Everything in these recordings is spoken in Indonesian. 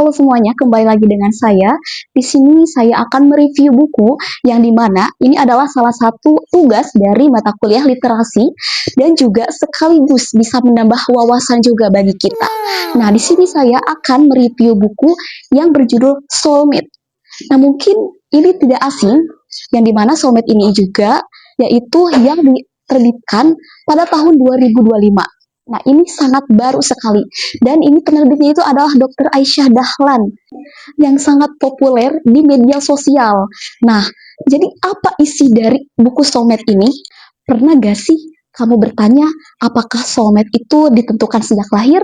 Halo semuanya, kembali lagi dengan saya. Di sini saya akan mereview buku yang dimana ini adalah salah satu tugas dari mata kuliah literasi dan juga sekaligus bisa menambah wawasan juga bagi kita. Nah, di sini saya akan mereview buku yang berjudul Soulmate. Nah, mungkin ini tidak asing, yang dimana Soulmate ini juga yaitu yang diterbitkan pada tahun 2025. Nah, ini sangat baru sekali. Dan ini penerbitnya itu adalah Dr. Aisyah Dahlan yang sangat populer di media sosial. Nah, jadi apa isi dari buku Soulmate ini? Pernah gak sih kamu bertanya apakah soulmate itu ditentukan sejak lahir?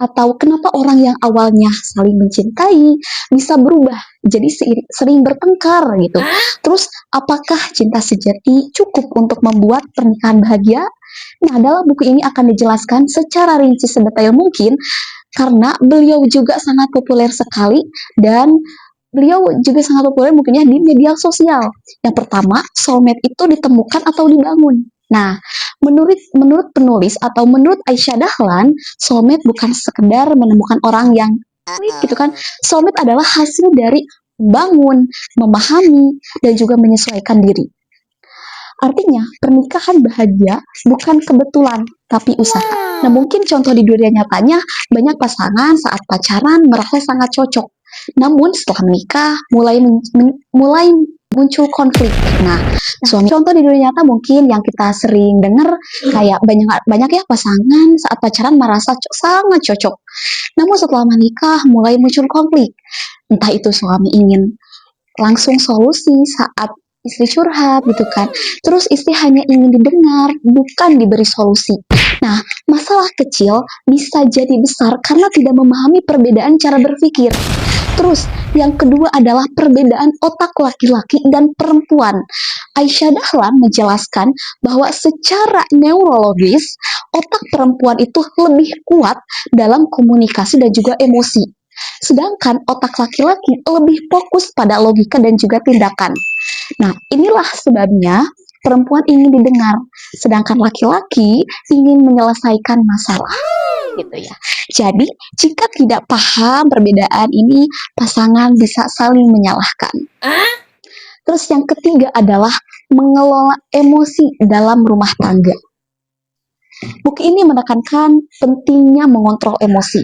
Atau kenapa orang yang awalnya saling mencintai bisa berubah jadi sering bertengkar gitu. Terus apakah cinta sejati cukup untuk membuat pernikahan bahagia? Nah, dalam buku ini akan dijelaskan secara rinci sedetail mungkin karena beliau juga sangat populer sekali dan beliau juga sangat populer mungkinnya di media sosial. Yang pertama, soulmate itu ditemukan atau dibangun. Nah, menurut penulis atau menurut Aisyah Dahlan, soulmate bukan sekedar menemukan orang yang klik gitu kan. Soulmate adalah hasil dari bangun, memahami, dan juga menyesuaikan diri. Artinya, pernikahan bahagia bukan kebetulan, tapi usaha. Nah, mungkin contoh di dunia nyatanya, banyak pasangan saat pacaran merasa sangat cocok. Namun, setelah menikah, mulai muncul konflik. Nah, contoh di dunia nyata mungkin yang kita sering dengar, kayak banyak ya pasangan saat pacaran merasa sangat cocok. Namun, setelah menikah, mulai muncul konflik. Entah itu suami ingin langsung solusi saat istri curhat gitu kan. Terus istri hanya ingin didengar, bukan diberi solusi. Nah, masalah kecil bisa jadi besar karena tidak memahami perbedaan cara berpikir. Terus, yang kedua adalah perbedaan otak laki-laki dan perempuan. Aisyah Dahlan menjelaskan bahwa secara neurologis, otak perempuan itu lebih kuat dalam komunikasi dan juga emosi. Sedangkan otak laki-laki lebih fokus pada logika dan juga tindakan. Nah, inilah sebabnya perempuan ingin didengar, sedangkan laki-laki ingin menyelesaikan masalah. Gitu ya. Jadi, jika tidak paham perbedaan ini, pasangan bisa saling menyalahkan. Terus yang ketiga adalah mengelola emosi dalam rumah tangga. Buku ini menekankan pentingnya mengontrol emosi.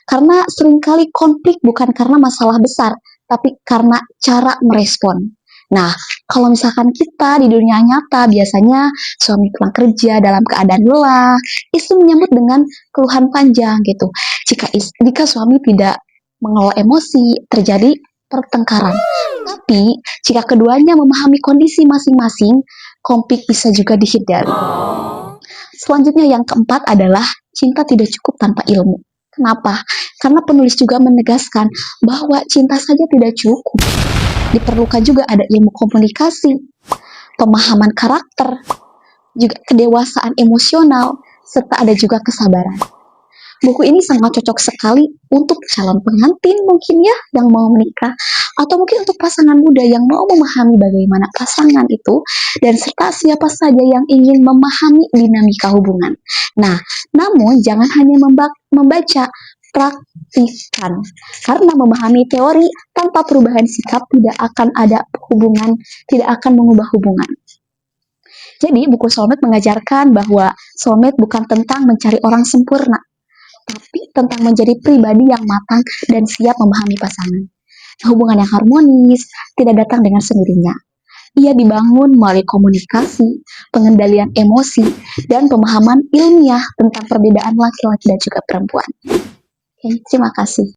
Karena seringkali konflik bukan karena masalah besar, tapi karena cara merespon. Nah, kalau misalkan kita di dunia nyata, biasanya suami pulang kerja dalam keadaan lelah, istri menyambut dengan keluhan panjang gitu. Jika suami tidak mengelola emosi, terjadi pertengkaran. Tapi, jika keduanya memahami kondisi masing-masing, konflik bisa juga dihindari. Selanjutnya yang keempat adalah cinta tidak cukup tanpa ilmu. Kenapa? Karena penulis juga menegaskan bahwa cinta saja tidak cukup. Diperlukan juga ada ilmu komunikasi, pemahaman karakter, juga kedewasaan emosional, serta ada juga kesabaran. Buku ini sangat cocok sekali untuk calon pengantin mungkin ya yang mau menikah, atau mungkin untuk pasangan muda yang mau memahami bagaimana pasangan itu, dan serta siapa saja yang ingin memahami dinamika hubungan. Nah, namun jangan hanya membaca, praktiskan. Karena memahami teori tanpa perubahan sikap tidak akan mengubah hubungan. Jadi, buku Soulmate mengajarkan bahwa soulmate bukan tentang mencari orang sempurna, tapi tentang menjadi pribadi yang matang dan siap memahami pasangan. Hubungan yang harmonis tidak datang dengan sendirinya. Ia dibangun melalui komunikasi, pengendalian emosi, dan pemahaman ilmiah tentang perbedaan laki-laki dan juga perempuan. Oke, terima kasih.